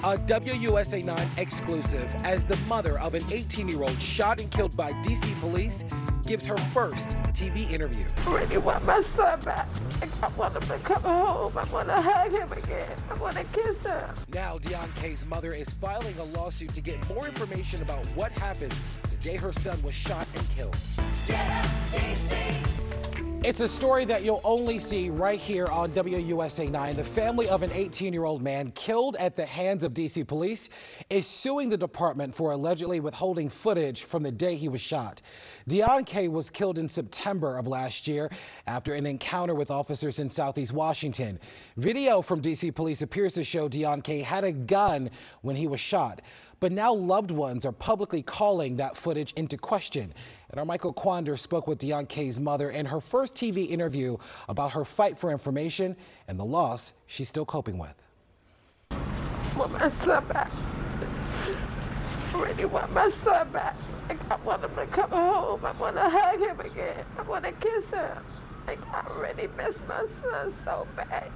A WUSA 9 exclusive as the mother of an 18-year-old shot and killed by D.C. police gives her first TV interview. I really want my son back. I want him to come home. I want to hug him again. I want to kiss him. Now Deon Kay's mother is filing a lawsuit to get more information about what happened the day her son was shot and killed. Get up, DC! It's a story that you'll only see right here on WUSA 9. The family of an 18-year-old man killed at the hands of D.C. police is suing the department for allegedly withholding footage from the day he was shot. Deon Kay was killed in September of last year after an encounter with officers in Southeast Washington. Video from D.C. police appears to show Deon Kay had a gun when he was shot. But now loved ones are publicly calling that footage into question. And our Michael Quander spoke with Deon Kay's mother in her first TV interview about her fight for information and the loss she's still coping with. I want my son back. I really want my son back. I want him to come home. I want to hug him again. I want to kiss him. I really miss my son so bad.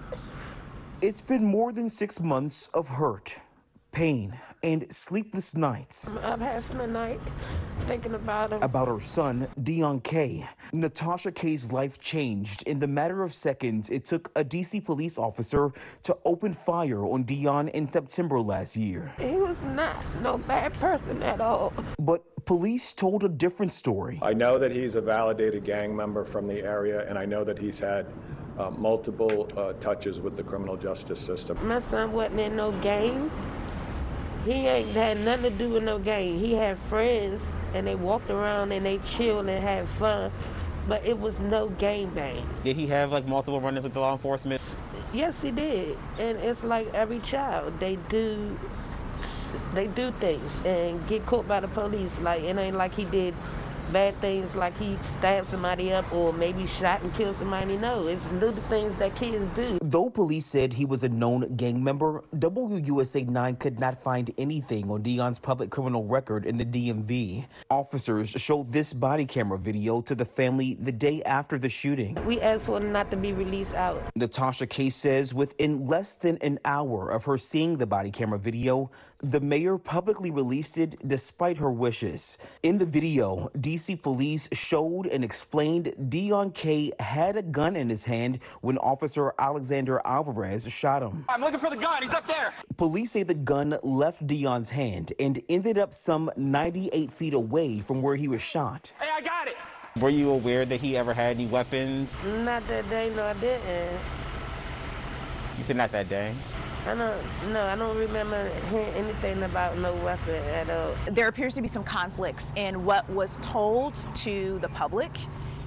It's been more than 6 months of hurt, pain, and sleepless nights. I'm having a night thinking about him. About her son, Deon Kay. Natasha Kay's life changed. In the matter of seconds, it took a D.C. police officer to open fire on Deon in September last year. He was not no bad person at all. But police told a different story. I know that he's a validated gang member from the area, and I know that he's had multiple touches with the criminal justice system. My son wasn't in no gang. He ain't had nothing to do with no gang. He had friends, and they walked around and they chilled and had fun, but it was no gang bang. Did he have like multiple run-ins with the law enforcement? Yes, he did. And it's like every child, they do things and get caught by the police. Like, it ain't like he did bad things like he stabbed somebody up or maybe shot and killed somebody. No, it's little things that kids do. Though police said he was a known gang member, WUSA 9 could not find anything on Deon's public criminal record in the DMV. Officers showed this body camera video to the family the day after the shooting. We asked for it not to be released out. Natasha Kay says within less than an hour of her seeing the body camera video, the mayor publicly released it despite her wishes. In the video, D.C. police showed and explained Deon Kay had a gun in his hand when Officer Alexander Alvarez shot him. I'm looking for the gun. He's up there. Police say the gun left Deon's hand and ended up some 98 feet away from where he was shot. Hey, I got it. Were you aware that he ever had any weapons? Not that day, no, I didn't. You said not that day? I don't remember hearing anything about no weapon at all. There appears to be some conflicts in what was told to the public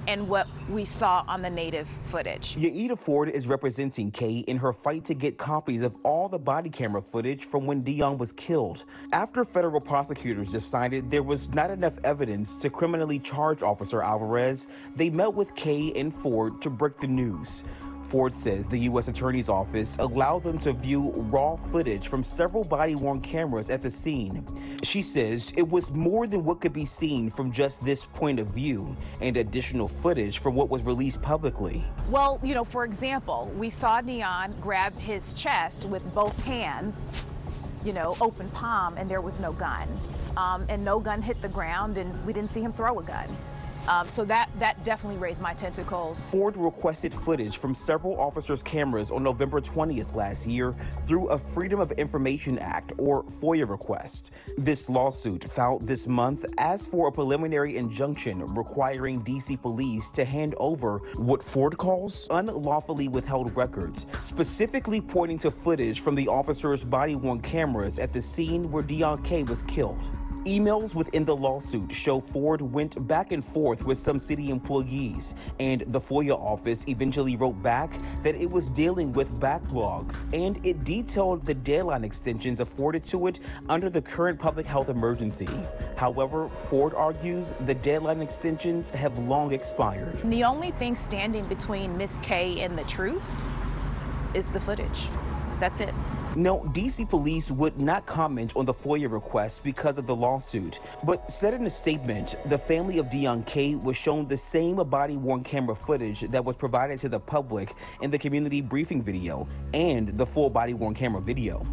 and what we saw on the native footage. Yaida Ford is representing Kay in her fight to get copies of all the body camera footage from when Deon was killed. After federal prosecutors decided there was not enough evidence to criminally charge Officer Alvarez, they met with Kay and Ford to break the news. Ford says the U.S. Attorney's Office allowed them to view raw footage from several body-worn cameras at the scene. She says it was more than what could be seen from just this point of view and additional footage from what was released publicly. Well, you know, for example, we saw Deon grab his chest with both hands, you know, open palm, and there was no gun. And no gun hit the ground, and we didn't see him throw a gun. So that definitely raised my tentacles. Ford requested footage from several officers' cameras on November 20th last year through a Freedom of Information Act, or FOIA request. This lawsuit, filed this month, asked for a preliminary injunction requiring D.C. police to hand over what Ford calls unlawfully withheld records, specifically pointing to footage from the officers' body-worn cameras at the scene where Deon Kay was killed. Emails within the lawsuit show Ford went back and forth with some city employees, and the FOIA office eventually wrote back that it was dealing with backlogs, and it detailed the deadline extensions afforded to it under the current public health emergency. However, Ford argues the deadline extensions have long expired. The only thing standing between Miss Kay and the truth is the footage. That's it. No, D.C. police would not comment on the FOIA request because of the lawsuit, but said in a statement the family of Deon Kay was shown the same body-worn camera footage that was provided to the public in the community briefing video and the full body-worn camera video.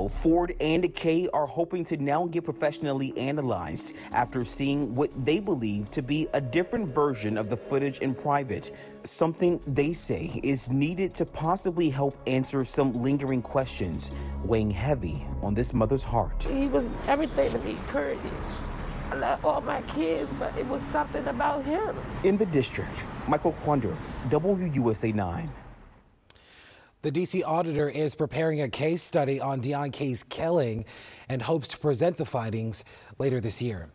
Ford and Kay are hoping to now get professionally analyzed after seeing what they believe to be a different version of the footage in private, something they say is needed to possibly help answer some lingering questions weighing heavy on this mother's heart. He was everything to me, Curtis. I love all my kids, but it was something about him. In the district, Michael Quander, WUSA 9. The D.C. auditor is preparing a case study on Deon Kay's killing and hopes to present the findings later this year.